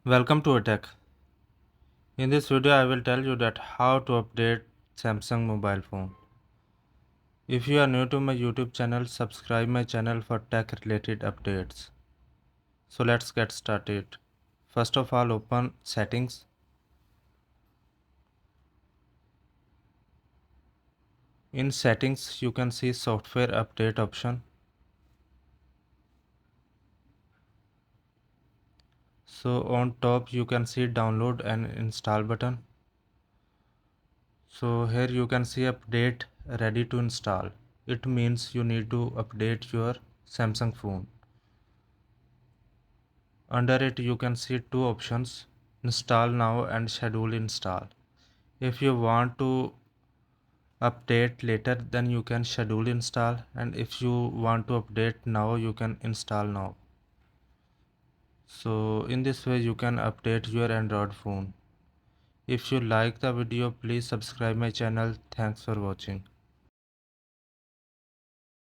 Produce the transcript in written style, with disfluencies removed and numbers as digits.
Welcome to Attack. In this video I will tell you that how to update Samsung mobile phone. If you are new to my YouTube channel, subscribe my channel for tech related updates. So let's get started. First of all, open settings. In settings you can see software update option. So on top you can see download and install button. So here you can see update ready to install. It means you need to update your Samsung phone. Under it you can see two options, install now and schedule install. If you want to update later then you can schedule install, and if you want to update now you can install now. So in this way you can update your Android phone. If you like the video, please subscribe my channel. Thanks for watching.